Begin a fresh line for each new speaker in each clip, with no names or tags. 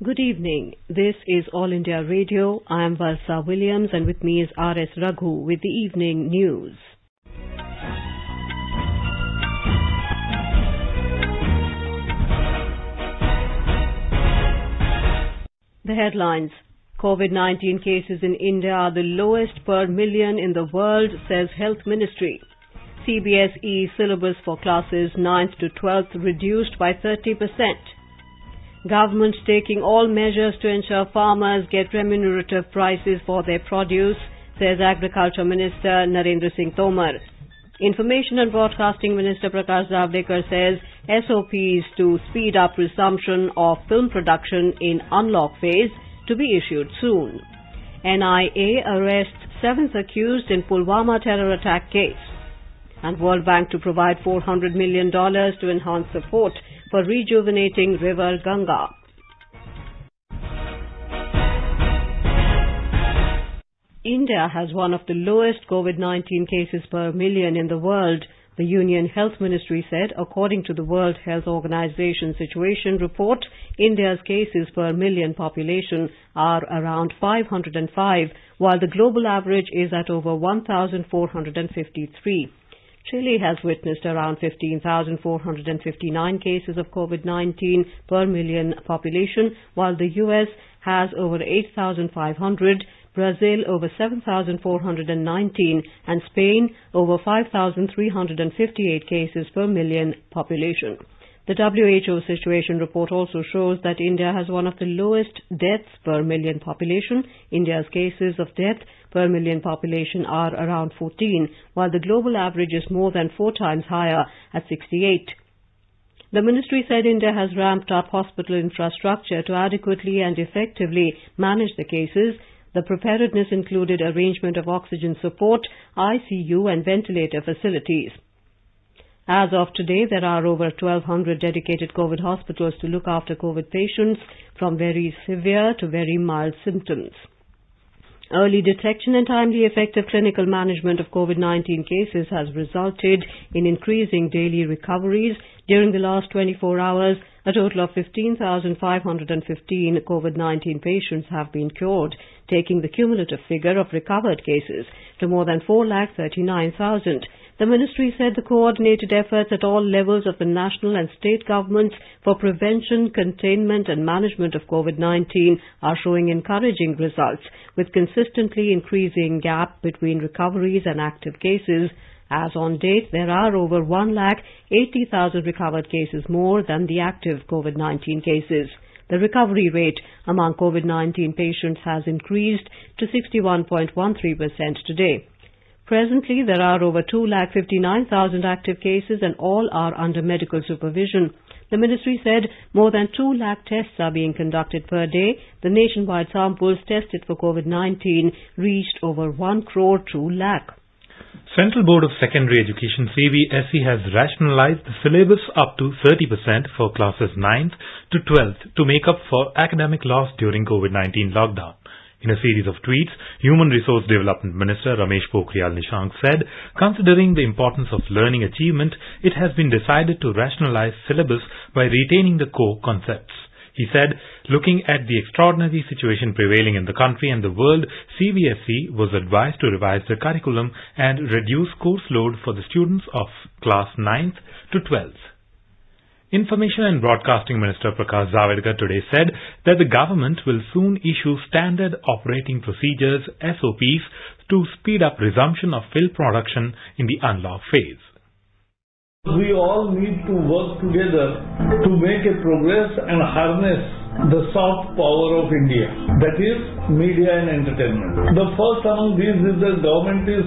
Good evening. This is All India Radio. I am Varsa Williams and with me is R.S. Raghu with the evening news. The headlines. COVID-19 cases in India are the lowest per million in the world, says Health Ministry. CBSE syllabus for classes 9th to 12th reduced by 30%. Government taking all measures to ensure farmers get remunerative prices for their produce, says Agriculture Minister Narendra Singh Tomar. Information and Broadcasting Minister Prakash Javadekar says SOPs to speed up resumption of film production in unlock phase to be issued soon. NIA arrests 7th accused in Pulwama terror attack case. And World Bank to provide $400 million to enhance support for rejuvenating river Ganga. India has one of the lowest COVID-19 cases per million in the world, the Union Health Ministry said. According to the World Health Organization Situation Report, India's cases per million population are around 505, while the global average is at over 1,453. Chile has witnessed around 15,459 cases of COVID-19 per million population, while the US has over 8,500, Brazil over 7,419, and Spain over 5,358 cases per million population. The WHO situation report also shows that India has one of the lowest deaths per million population. India's cases of death per million population are around 14, while the global average is more than 4 times higher at 68. The ministry said India has ramped up hospital infrastructure to adequately and effectively manage the cases. The preparedness included arrangement of oxygen support, ICU and ventilator facilities. As of today, there are over 1,200 dedicated COVID hospitals to look after COVID patients from very severe to very mild symptoms. Early detection and timely effective clinical management of COVID-19 cases has resulted in increasing daily recoveries. During the last 24 hours, a total of 15,515 COVID-19 patients have been cured, taking the cumulative figure of recovered cases to more than 4,39,000. The ministry said the coordinated efforts at all levels of the national and state governments for prevention, containment and management of COVID-19 are showing encouraging results, with consistently increasing gap between recoveries and active cases. As on date, there are over 1,80,000 recovered cases more than the active COVID-19 cases. The recovery rate among COVID-19 patients has increased to 61.13% today. Presently, there are over 2,59,000 active cases and all are under medical supervision. The ministry said more than 2 lakh tests are being conducted per day. The nationwide samples tested for COVID-19 reached over 1 crore 2 lakh.
Central Board of Secondary Education CBSE has rationalized the syllabus up to 30% for classes 9th to 12th to make up for academic loss during COVID-19 lockdown. In a series of tweets, Human Resource Development Minister Ramesh Pokhriyal Nishank said, considering the importance of learning achievement, it has been decided to rationalize syllabus by retaining the core concepts. He said, looking at the extraordinary situation prevailing in the country and the world, CBSE was advised to revise the curriculum and reduce course load for the students of class 9th to 12th. Information and Broadcasting Minister Prakash Javadekar today said that the government will soon issue standard operating procedures SOPs to speed up resumption of film production in the unlock phase.
We all need to work together to make a progress and harness the soft power of India, that is media and entertainment. The first among these is the government is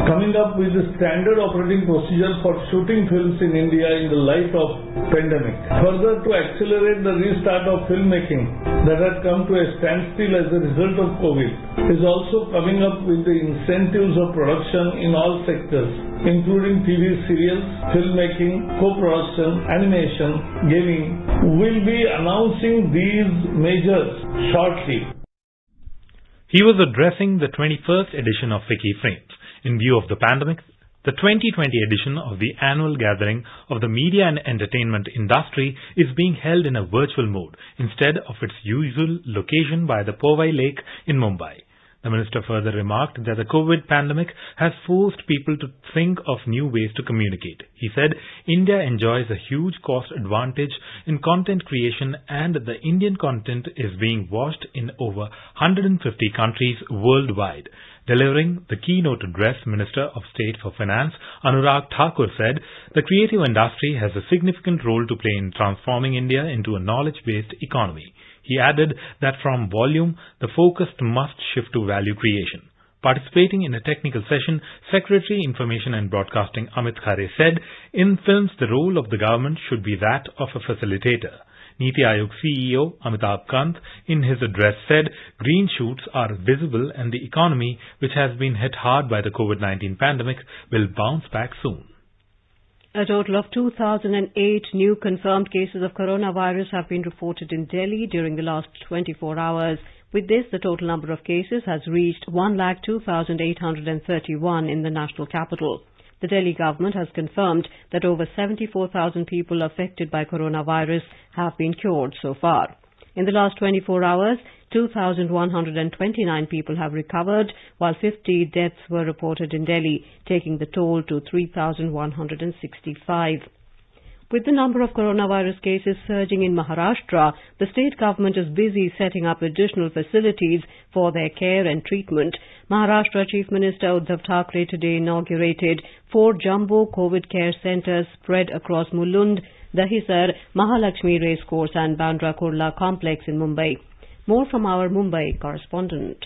coming up with a standard operating procedure for shooting films in India in the light of pandemic. Further, to accelerate the restart of filmmaking that had come to a standstill as a result of COVID, is also coming up with the incentives of production in all sectors, including TV serials, filmmaking, co-production, animation, gaming. We'll be announcing these measures shortly.
He was addressing the 21st edition of Wiki Frames. In view of the pandemic, The 2020 edition of the annual gathering of the media and entertainment industry is being held in a virtual mode instead of its usual location by the Powai Lake in Mumbai. The minister further remarked that the COVID pandemic has forced people to think of new ways to communicate. He said India enjoys a huge cost advantage in content creation and the Indian content is being watched in over 150 countries worldwide. Delivering the keynote address, Minister of State for Finance Anurag Thakur said the creative industry has a significant role to play in transforming India into a knowledge-based economy. He added that from volume, the focus must shift to value creation. Participating in a technical session, Secretary Information and Broadcasting Amit Khare said, in films the role of the government should be that of a facilitator. Niti Aayog CEO Amitabh Kant in his address said green shoots are visible and the economy, which has been hit hard by the COVID-19 pandemic, will bounce back soon.
A total of 2,008 new confirmed cases of coronavirus have been reported in Delhi during the last 24 hours. With this, the total number of cases has reached 102,831 in the national capital. The Delhi government has confirmed that over 74,000 people affected by coronavirus have been cured so far. In the last 24 hours, 2,129 people have recovered, while 50 deaths were reported in Delhi, taking the toll to 3,165. With the number of coronavirus cases surging in Maharashtra, the state government is busy setting up additional facilities for their care and treatment. Maharashtra Chief Minister Uddhav Thackeray today inaugurated 4 jumbo COVID care centres spread across Mulund, Dahisar, Mahalakshmi Racecourse and Bandra Kurla complex in Mumbai. More from our Mumbai correspondent.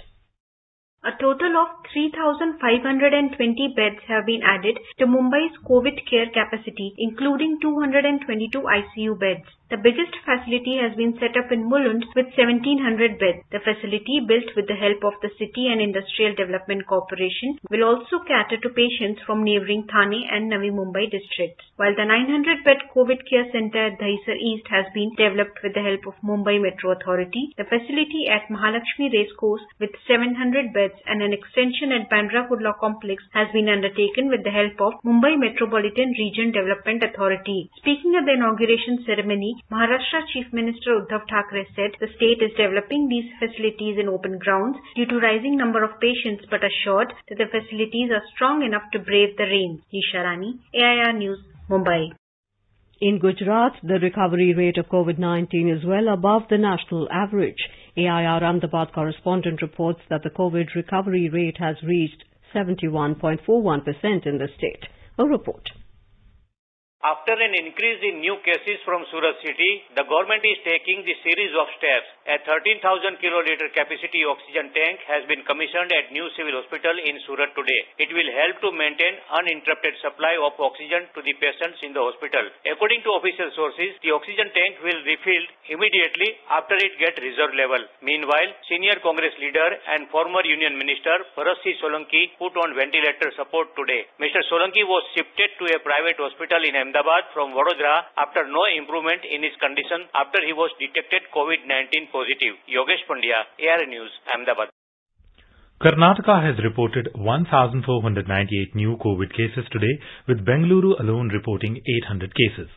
A total of 3,520 beds have been added to Mumbai's COVID care capacity, including 222 ICU beds. The biggest facility has been set up in Mulund with 1,700 beds. The facility, built with the help of the City and Industrial Development Corporation, will also cater to patients from neighbouring Thane and Navi Mumbai districts. While the 900-bed COVID care centre at Dahisar East has been developed with the help of Mumbai Metro Authority, the facility at Mahalakshmi Racecourse with 700 beds and an extension at Bandra Kurla complex has been undertaken with the help of Mumbai Metropolitan Region Development Authority. Speaking at the inauguration ceremony, Maharashtra Chief Minister Uddhav Thackeray said the state is developing these facilities in open grounds due to rising number of patients, but assured that the facilities are strong enough to brave the rain. Isha Rani, AIR News, Mumbai.
In Gujarat, the recovery rate of COVID-19 is well above the national average. AIR Ahmedabad correspondent reports that the COVID recovery rate has reached 71.41% in the state. A report.
After an increase in new cases from Surat city, the government is taking the series of steps. A 13,000 kiloliter capacity oxygen tank has been commissioned at New Civil Hospital in Surat today. It will help to maintain uninterrupted supply of oxygen to the patients in the hospital. According to official sources, the oxygen tank will refill immediately after it gets reserve level. Meanwhile, senior Congress leader and former Union Minister Bharat Singh Solanki put on ventilator support today. Mr. Solanki was shifted to a private hospital in Ahmedabad from Vadodara after no improvement in his condition after he was detected COVID-19 positive. Yogesh Pandya, AIR News, Ahmedabad.
Karnataka has reported 1,498 new COVID cases today, with Bengaluru alone reporting 800 cases.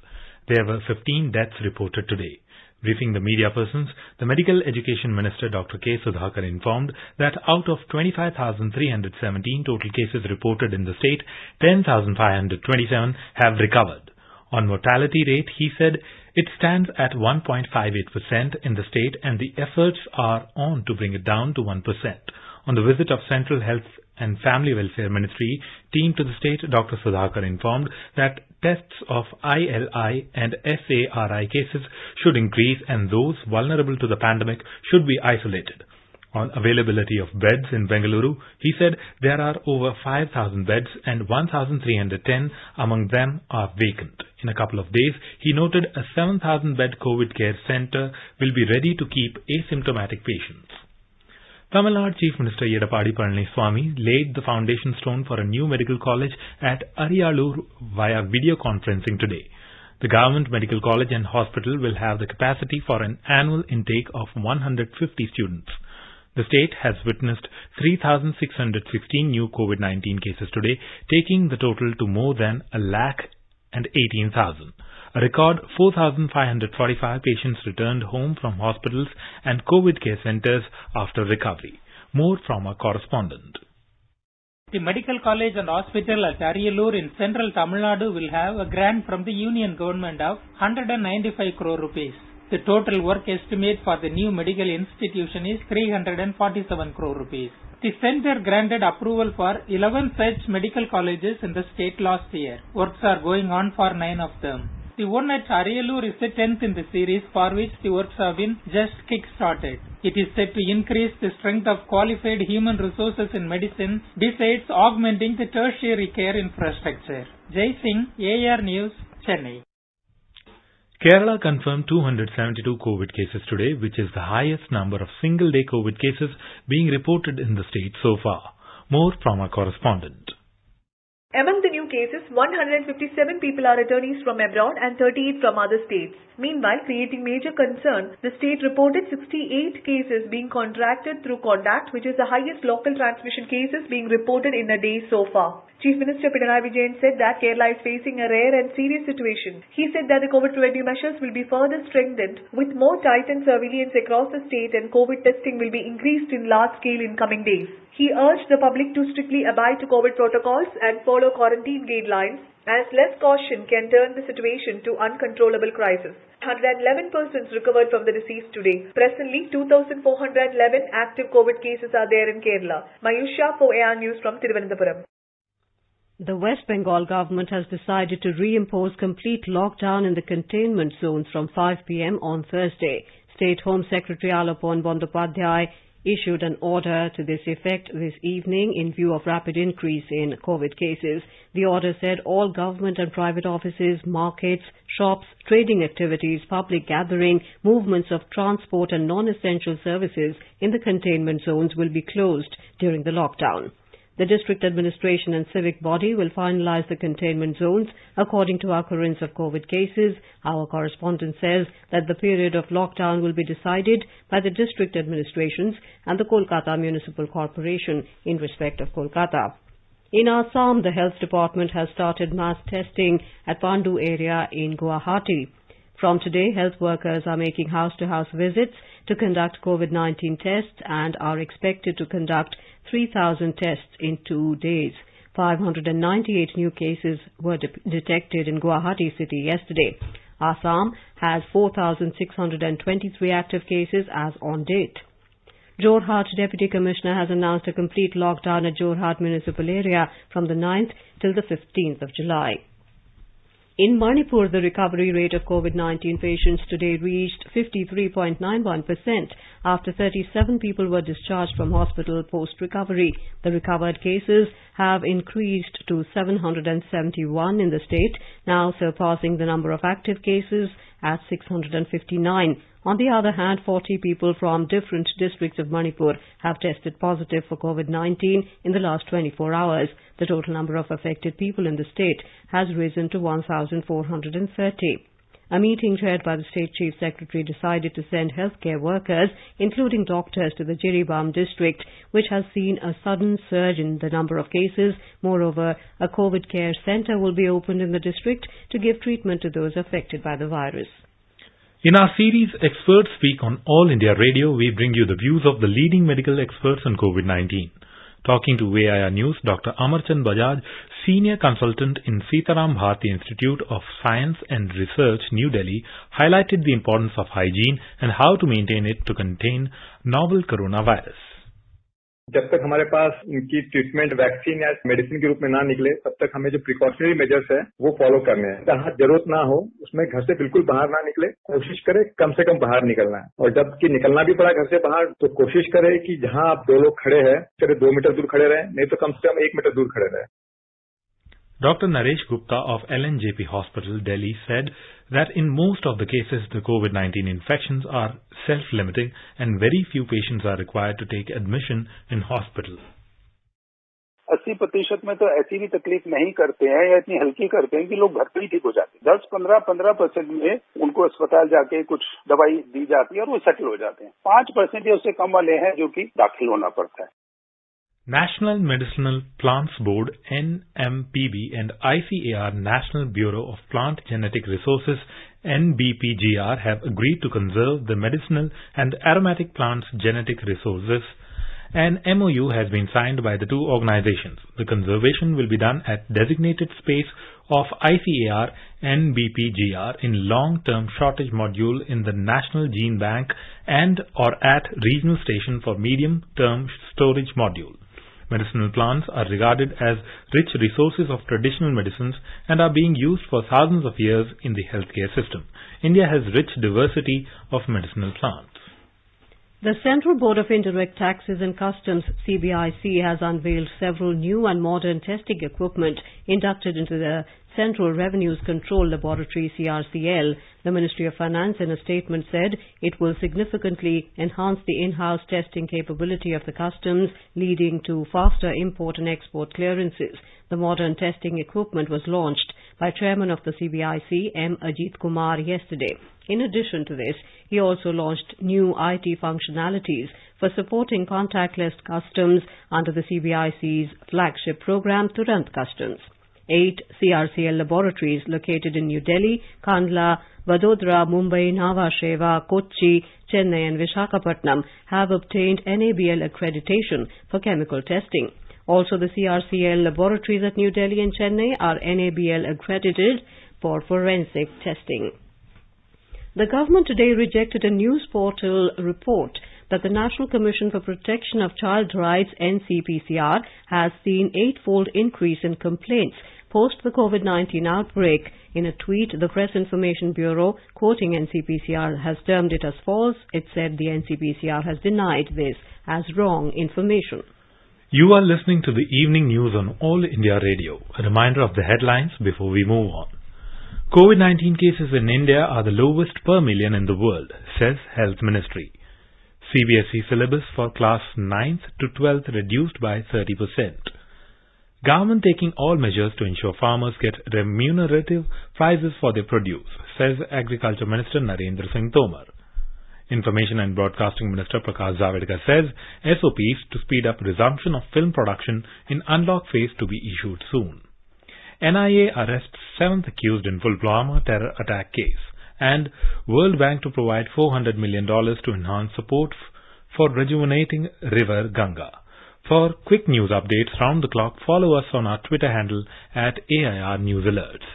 There were 15 deaths reported today. Briefing the media persons, the Medical Education Minister Dr. K. Sudhakar informed that out of 25,317 total cases reported in the state, 10,527 have recovered. On mortality rate, he said it stands at 1.58% in the state and the efforts are on to bring it down to 1%. On the visit of Central Health and Family Welfare Ministry team to the state, Dr. Sudhakar informed that tests of ILI and SARI cases should increase and those vulnerable to the pandemic should be isolated. On availability of beds in Bengaluru, he said there are over 5,000 beds and 1,310 among them are vacant. In a couple of days, he noted a 7,000-bed COVID care centre will be ready to keep asymptomatic patients. Tamil Nadu Chief Minister Edappadi Palaniswamy laid the foundation stone for a new medical college at Ariyalur via video conferencing today. The Government Medical College and Hospital will have the capacity for an annual intake of 150 students. The state has witnessed 3,616 new COVID-19 cases today, taking the total to more than 1,18,000. A record 4,545 patients returned home from hospitals and COVID care centers after recovery. More from our correspondent.
The Medical College and Hospital at Ariyallur in central Tamil Nadu will have a grant from the Union Government of 195 crore rupees. The total work estimate for the new medical institution is 347 crore rupees. The center granted approval for 11 such medical colleges in the state last year. Works are going on for 9 of them. The one at Ariyallur is the 10th in the series, for which the works have been just kick-started. It is set to increase the strength of qualified human resources in medicine, besides augmenting the tertiary care infrastructure. Jai Singh, AR News, Chennai.
Kerala confirmed 272 COVID cases today, which is the highest number of single-day COVID cases being reported in the state so far. More from our correspondent.
Among the new cases, 157 people are returnees from abroad and 38 from other states. Meanwhile, creating major concern, the state reported 68 cases being contracted through contact, which is the highest local transmission cases being reported in a day so far. Chief Minister Pinarayi Vijayan said that Kerala is facing a rare and serious situation. He said that the COVID preventive measures will be further strengthened with more tightened surveillance across the state, and COVID testing will be increased in large scale in coming days. He urged the public to strictly abide to COVID protocols and follow quarantine guidelines, as less caution can turn the situation to uncontrollable crisis. 111 persons recovered from the disease today. Presently, 2,411 active COVID cases are there in Kerala. Mayusha for AR News from Thiruvananthapuram.
The West Bengal government has decided to reimpose complete lockdown in the containment zones from 5 p.m. on Thursday. State Home Secretary Alapon Bandyopadhyay issued an order to this effect this evening in view of rapid increase in COVID cases. The order said all government and private offices, markets, shops, trading activities, public gathering, movements of transport and non-essential services in the containment zones will be closed during the lockdown. The district administration and civic body will finalize the containment zones according to occurrence of COVID cases. Our correspondent says that the period of lockdown will be decided by the district administrations and the Kolkata Municipal Corporation in respect of Kolkata. In Assam, the health department has started mass testing at Pandu area in Guwahati. From today, health workers are making house-to-house visits to conduct COVID-19 tests and are expected to conduct 3,000 tests in 2 days. 598 new cases were detected in Guwahati city yesterday. Assam has 4,623 active cases as on date. Jorhat Deputy Commissioner has announced a complete lockdown at Jorhat municipal area from the 9th till the 15th of July. In Manipur, the recovery rate of COVID-19 patients today reached 53.91% after 37 people were discharged from hospital post-recovery. The recovered cases have increased to 771 in the state, now surpassing the number of active cases at 659. On the other hand, 40 people from different districts of Manipur have tested positive for COVID-19 in the last 24 hours. The total number of affected people in the state has risen to 1,430. A meeting chaired by the State Chief Secretary decided to send healthcare workers, including doctors, to the Jiribam district, which has seen a sudden surge in the number of cases. Moreover, a COVID care centre will be opened in the district to give treatment to those affected by the virus.
In our series Experts Speak on All India Radio, we bring you the views of the leading medical experts on COVID-19. Talking to AIR News, Dr. Amarchand Bajaj, Senior Consultant in Sitaram Bharti Institute of Science and Research, New Delhi, highlighted the importance of hygiene and how to maintain it to contain novel coronavirus.
जब तक हमारे पास इनकी treatment vaccine या medicine के रूप में ना निकले, तब तक हमें जो प्रिकॉशनरी मेजर्स है वो फॉलो करने हैं। जहाँ जरूरत ना हो उसमें घर से बिल्कुल बाहर ना निकले, कोशिश करें कम से कम बाहर निकलना है। और जबकि निकलना भी पड़ा घर से बाहर, तो कोशिश करें कि जहाँ आप 2 लोग खड़े हैं, चले 2 मीटर दूर खड़े रहें, नहीं तो कम से कम 1 मीटर दूर खड़े रहें।
Dr. Naresh Gupta of LNJP Hospital, Delhi, said that in most of the cases the COVID-19 infections are self-limiting and very few patients are required to take admission in hospital.
80% में तो ऐसी भी तकलीफ नहीं करते हैं या इतनी हल्की करते हैं कि लोग घर पे ही ठीक हो जाते हैं। 10-15% में उनको अस्पताल जाके कुछ दवाई दी जाती है और वो सेटल हो जाते हैं। 5% या उससे कम वाले हैं जो कि दाखिल होना पड़ता है।
National Medicinal Plants Board NMPB and ICAR National Bureau of Plant Genetic Resources NBPGR have agreed to conserve the medicinal and aromatic plants genetic resources. An MOU has been signed by the two organizations. The conservation will be done at designated space of ICAR NBPGR in long-term shortage module in the National Gene Bank and or at regional station for medium-term storage module. Medicinal plants are regarded as rich resources of traditional medicines and are being used for thousands of years in the healthcare system. India has rich diversity of medicinal plants.
The Central Board of Indirect Taxes and Customs, CBIC, has unveiled several new and modern testing equipment inducted into the Central Revenues Control Laboratory, CRCL. The Ministry of Finance in a statement said it will significantly enhance the in-house testing capability of the customs, leading to faster import and export clearances. The modern testing equipment was launched by Chairman of the CBIC, M. Ajit Kumar, yesterday. In addition to this, he also launched new IT functionalities for supporting contactless customs under the CBIC's flagship program, Turant Customs. 8 CRCL laboratories located in New Delhi, Kandla, Vadodara, Mumbai, Nhava Sheva, Kochi, Chennai and Visakhapatnam have obtained NABL accreditation for chemical testing. Also, the CRCL laboratories at New Delhi and Chennai are NABL accredited for forensic testing. The government today rejected a news portal report that the National Commission for Protection of Child Rights, NCPCR, has seen 8-fold increase in complaints post the COVID-19 outbreak. In a tweet, the Press Information Bureau, quoting NCPCR, has termed it as false. It said the NCPCR has denied this as wrong information.
You are listening to the evening news on All India Radio. A reminder of the headlines before we move on. COVID-19 cases in India are the lowest per million in the world, says Health Ministry. CBSE syllabus for class 9th to 12th reduced by 30%. Government taking all measures to ensure farmers get remunerative prices for their produce, says Agriculture Minister Narendra Singh Tomar. Information and Broadcasting Minister Prakash Javadekar says SOPs to speed up resumption of film production in unlock phase to be issued soon. NIA arrests 7th accused in Pulwama terror attack case, and World Bank to provide $400 million to enhance support for rejuvenating river Ganga. For quick news updates round the clock, follow us on our Twitter handle at AIR News Alerts.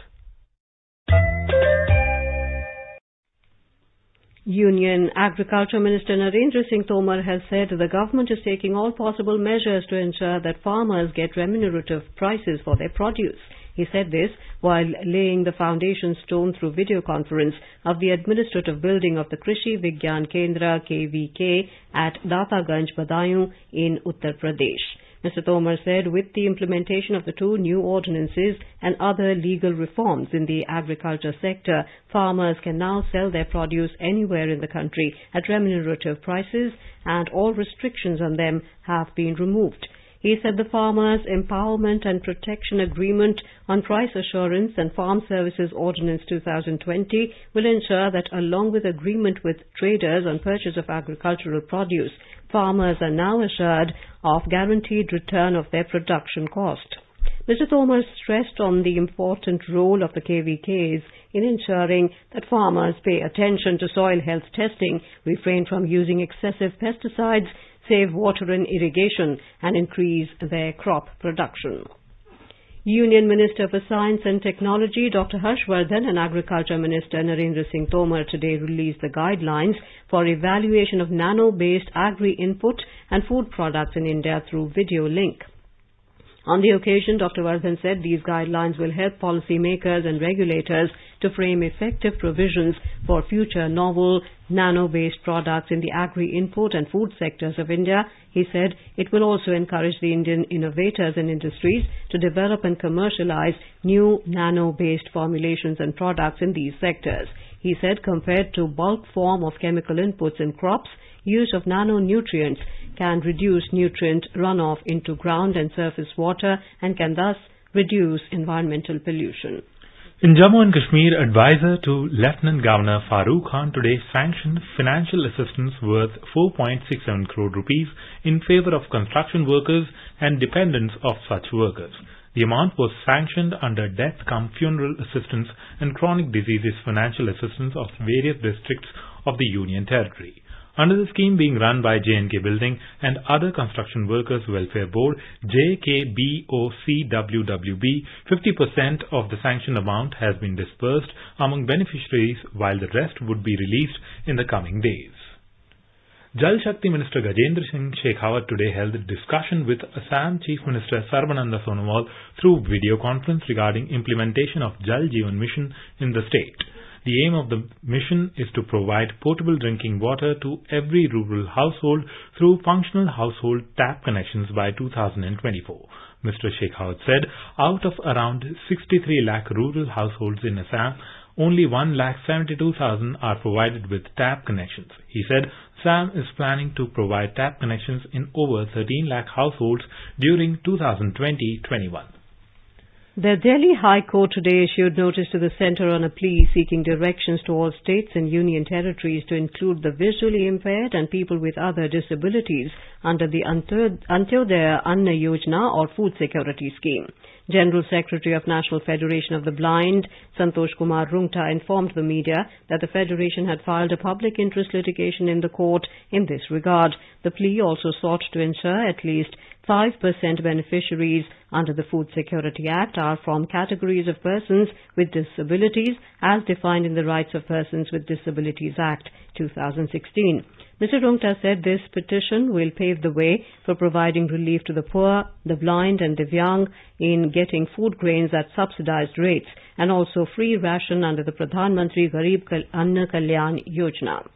Union Agriculture Minister Narendra Singh Tomar has said the government is taking all possible measures to ensure that farmers get remunerative prices for their produce. He said this while laying the foundation stone through video conference of the administrative building of the Krishi Vigyan Kendra KVK at Dataganj, Badaयूं in Uttar Pradesh. Mr. Tomar said with the implementation of the 2 new ordinances and other legal reforms in the agriculture sector, farmers can now sell their produce anywhere in the country at remunerative prices and all restrictions on them have been removed. He said the Farmers Empowerment and Protection Agreement on Price Assurance and Farm Services Ordinance 2020 will ensure that along with agreement with traders on purchase of agricultural produce, farmers are now assured of guaranteed return of their production cost. Mr. Tomar stressed on the important role of the KVKs in ensuring that farmers pay attention to soil health testing, refrain from using excessive pesticides, save water and irrigation, and increase their crop production. Union Minister for Science and Technology Dr. Harshvardhan and Agriculture Minister Narendra Singh Tomar today released the guidelines for evaluation of nano-based agri-input and food products in India through video link. On the occasion, Dr. Vardhan said these guidelines will help policymakers and regulators to frame effective provisions for future novel nano-based products in the agri-input and food sectors of India. He said it will also encourage the Indian innovators and industries to develop and commercialize new nano-based formulations and products in these sectors. He said compared to bulk form of chemical inputs in crops, use of nanonutrients can reduce nutrient runoff into ground and surface water and can thus reduce environmental pollution.
In Jammu and Kashmir, advisor to Lieutenant Governor Farooq Khan today sanctioned financial assistance worth 4.67 crore rupees in favor of construction workers and dependents of such workers. The amount was sanctioned under death cum funeral assistance and chronic diseases financial assistance of various districts of the Union Territory. Under the scheme being run by J&K Building and other Construction Workers Welfare Board, JKBOCWWB, 50% of the sanctioned amount has been disbursed among beneficiaries, while the rest would be released in the coming days. Jal Shakti Minister Gajendra Singh Shekhawat today held a discussion with Assam Chief Minister Sarbananda Sonowal through video conference regarding implementation of Jal Jeevan Mission in the state. The aim of the mission is to provide potable drinking water to every rural household through functional household tap connections by 2024. Mr. Shekhawat said out of around 63 lakh rural households in Assam, only 1,72,000 are provided with tap connections. He said Assam is planning to provide tap connections in over 13 lakh households during 2020-21.
The Delhi High Court today issued notice to the centre on a plea seeking directions to all states and union territories to include the visually impaired and people with other disabilities under the Antyodaya Anna Yojana or food security scheme. General Secretary of National Federation of the Blind, Santosh Kumar Rungta, informed the media that the Federation had filed a public interest litigation in the court in this regard. The plea also sought to ensure at least 5% beneficiaries under the Food Security Act are from categories of persons with disabilities as defined in the Rights of Persons with Disabilities Act 2016. Mr. Rungta said this petition will pave the way for providing relief to the poor, the blind and Divyang in getting food grains at subsidized rates and also free ration under the Pradhan Mantri Garib Anna Kalyan Yojana.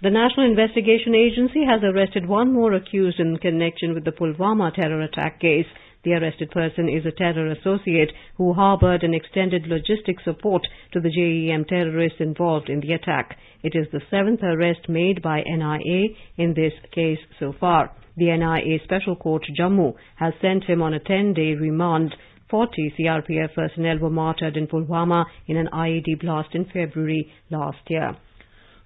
The National Investigation Agency has arrested one more accused in connection with the Pulwama terror attack case. The arrested person is a terror associate who harbored and extended logistic support to the JEM terrorists involved in the attack. It is the 7th arrest made by NIA in this case so far. The NIA Special Court Jammu has sent him on a 10-day remand. 40 CRPF personnel were martyred in Pulwama in an IED blast in February last year.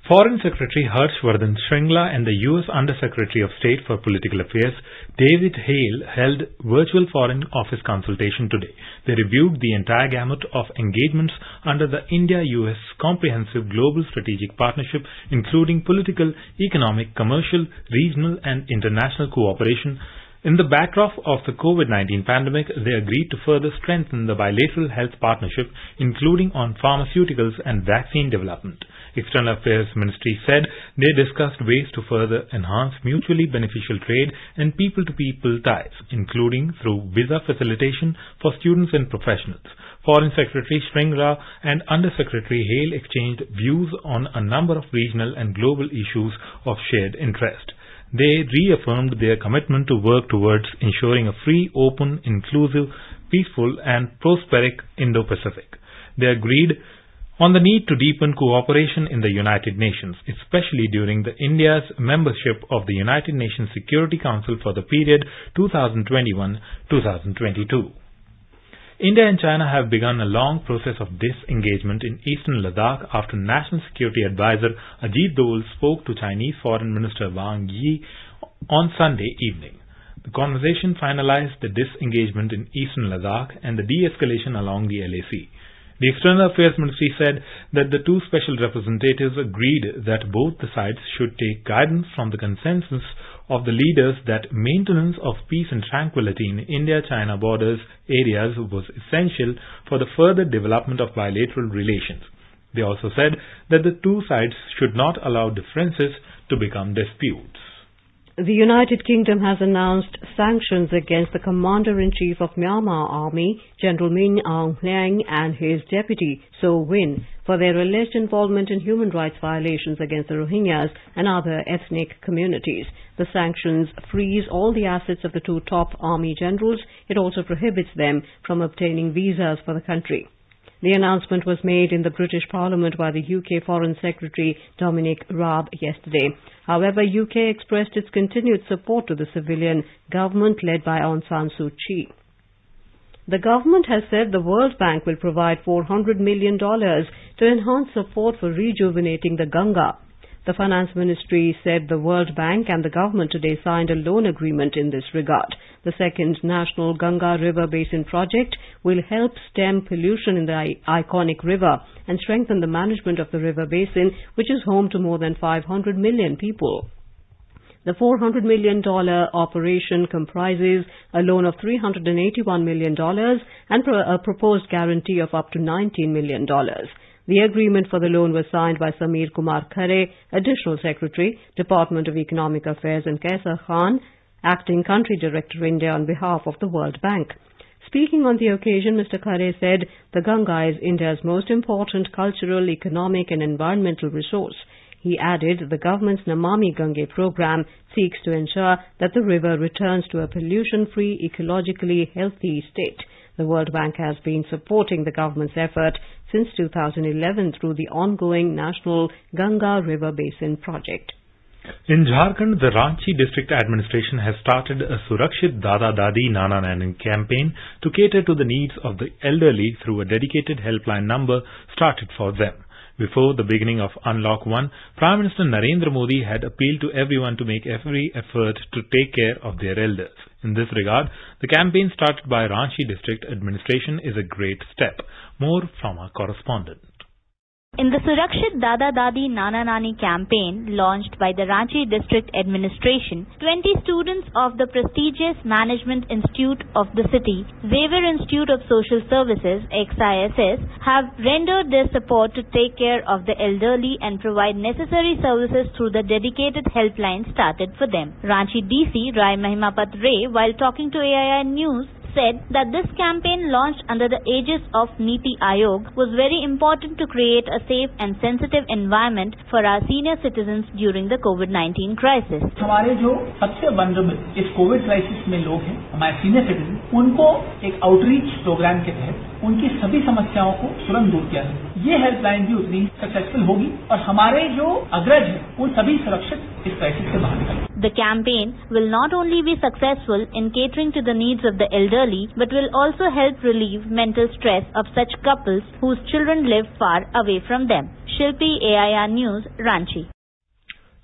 Foreign Secretary Harshvardhan Shringla and the U.S. Under-Secretary of State for Political Affairs David Hale held virtual Foreign Office consultation today. They reviewed the entire gamut of engagements under the India-U.S. Comprehensive Global Strategic Partnership, including political, economic, commercial, regional and international cooperation. In the backdrop of the COVID-19 pandemic, they agreed to further strengthen the bilateral health partnership, including on pharmaceuticals and vaccine development. External Affairs Ministry said they discussed ways to further enhance mutually beneficial trade and people-to-people ties, including through visa facilitation for students and professionals. Foreign Secretary Shringla and Under-Secretary Hale exchanged views on a number of regional and global issues of shared interest. They reaffirmed their commitment to work towards ensuring a free, open, inclusive, peaceful and prosperic Indo-Pacific. They agreed on the need to deepen cooperation in the United Nations, especially during India's membership of the United Nations Security Council for the period 2021-2022. India and China have begun a long process of disengagement in eastern Ladakh after National Security Advisor Ajit Dole spoke to Chinese Foreign Minister Wang Yi on Sunday evening. The conversation finalized the disengagement in eastern Ladakh and the de-escalation along the LAC. The External Affairs Ministry said that the two special representatives agreed that both the sides should take guidance from the consensus of the leaders that maintenance of peace and tranquility in India-China borders areas was essential for the further development of bilateral relations. They also said that the two sides should not allow differences to become disputes.
The United Kingdom has announced sanctions against the Commander-in-Chief of Myanmar Army, General Min Aung Hlaing, and his deputy, So Win, for their alleged involvement in human rights violations against the Rohingyas and other ethnic communities. The sanctions freeze all the assets of the two top army generals. It also prohibits them from obtaining visas for the country. The announcement was made in the British Parliament by the UK Foreign Secretary Dominic Raab yesterday. However, UK expressed its continued support to the civilian government led by Aung San Suu Kyi. The government has said the World Bank will provide $400 million to enhance support for rejuvenating the Ganga. The Finance Ministry said the World Bank and the government today signed a loan agreement in this regard. The second National Ganga River Basin project will help stem pollution in the iconic river and strengthen the management of the river basin, which is home to more than 500 million people. The $400 million operation comprises a loan of $381 million and a proposed guarantee of up to $19 million. The agreement for the loan was signed by Samir Kumar Khare, Additional Secretary, Department of Economic Affairs, and Kaisar Khan, Acting Country Director India, on behalf of the World Bank. Speaking on the occasion, Mr. Khare said the Ganga is India's most important cultural, economic and environmental resource. He added the government's Namami Gange program seeks to ensure that the river returns to a pollution-free, ecologically healthy state. The World Bank has been supporting the government's effort since 2011 through the ongoing National Ganga River Basin project.
In Jharkhand, the Ranchi District Administration has started a Surakshit Dada Dadi Nana Nani campaign to cater to the needs of the elderly through a dedicated helpline number started for them. Before the beginning of Unlock 1, Prime Minister Narendra Modi had appealed to everyone to make every effort to take care of their elders. In this regard, the campaign started by Ranchi District Administration is a great step. More from our correspondent.
In the Surakshit Dada Dadi Nana Nani campaign launched by the Ranchi District Administration, 20 students of the prestigious Management Institute of the city, Xavier Institute of Social Services, XISS, have rendered their support to take care of the elderly and provide necessary services through the dedicated helpline started for them. Ranchi DC Rai Mahimapat Ray, while talking to AII News, said that this campaign launched under the aegis of Niti Aayog was very important to create a safe and sensitive environment for our senior citizens during the COVID-19 crisis.
हमारे जो सबसे vulnerable इस Covid crisis में लोग हैं, हमारे senior citizen, उनको एक आउटरीच प्रोग्राम के तहत उनकी सभी समस्याओं को तुरंत दूर किया जाए। ये हेल्पलाइन भी उतनी सक्सेसफुल होगी और हमारे जो अग्रज हैं, उन सभी सुरक्षित इस क्राइसिस से बाहर निकलेंगे।
The campaign will not only be successful in catering to the needs of the elderly, but will also help relieve mental stress of such couples whose children live far away from them. Shilpi, AIR News, Ranchi.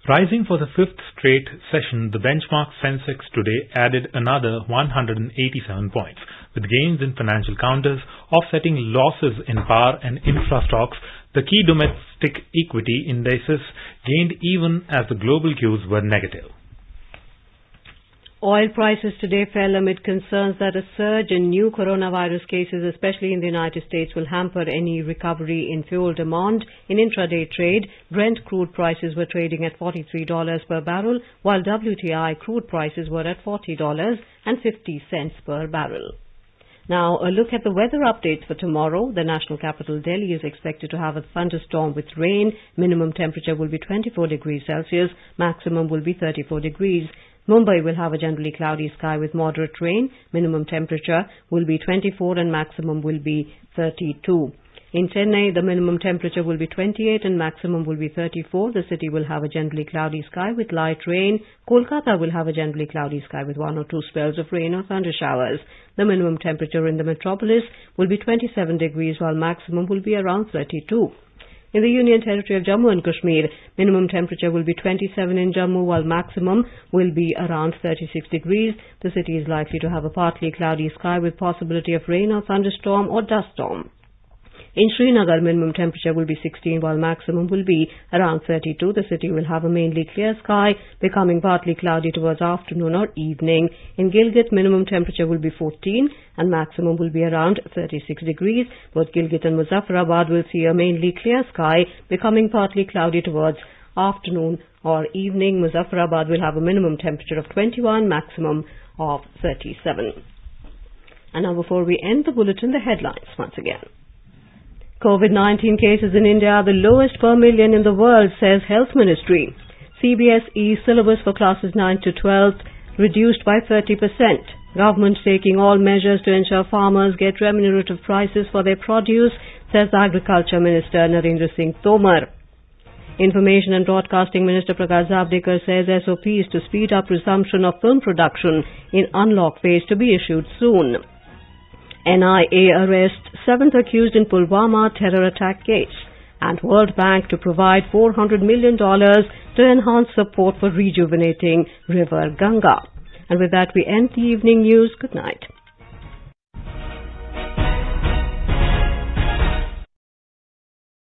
Rising for the fifth straight session, the benchmark Sensex today added another 187 points, with gains in financial counters offsetting losses in power and infra stocks. The key domestic equity indices gained even as the global cues were negative.
Oil prices today fell amid concerns that a surge in new coronavirus cases, especially in the United States, will hamper any recovery in fuel demand. In intraday trade, Brent crude prices were trading at $43 per barrel, while WTI crude prices were at $40.50 per barrel. Now, a look at the weather updates for tomorrow. The national capital, Delhi, is expected to have a thunderstorm with rain. Minimum temperature will be 24 degrees Celsius. Maximum will be 34 degrees. Mumbai will have a generally cloudy sky with moderate rain. Minimum temperature will be 24 and maximum will be 32. In Chennai, the minimum temperature will be 28 and maximum will be 34. The city will have a generally cloudy sky with light rain. Kolkata will have a generally cloudy sky with 1 or 2 spells of rain or thunder showers. The minimum temperature in the metropolis will be 27 degrees while maximum will be around 32. In the Union Territory of Jammu and Kashmir, minimum temperature will be 27 in Jammu while maximum will be around 36 degrees. The city is likely to have a partly cloudy sky with possibility of rain or thunderstorm or dust storm. In Srinagar, minimum temperature will be 16 while maximum will be around 32. The city will have a mainly clear sky, becoming partly cloudy towards afternoon or evening. In Gilgit, minimum temperature will be 14 and maximum will be around 36 degrees. Both Gilgit and Muzaffarabad will see a mainly clear sky, becoming partly cloudy towards afternoon or evening. Muzaffarabad will have a minimum temperature of 21, maximum of 37. And now before we end the bulletin, the headlines once again. COVID-19 cases in India are the lowest per million in the world, says Health Ministry. CBSE syllabus for classes 9 to 12 reduced by 30%. Government taking all measures to ensure farmers get remunerative prices for their produce, says Agriculture Minister Narendra Singh Tomar. Information and Broadcasting Minister Prakash Javadekar says SOPs to speed up resumption of film production in unlock phase to be issued soon. NIA arrests 7th accused in Pulwama terror attack case, and World Bank to provide $400 million to enhance support for rejuvenating River Ganga. And with that, we end the evening news. Good night.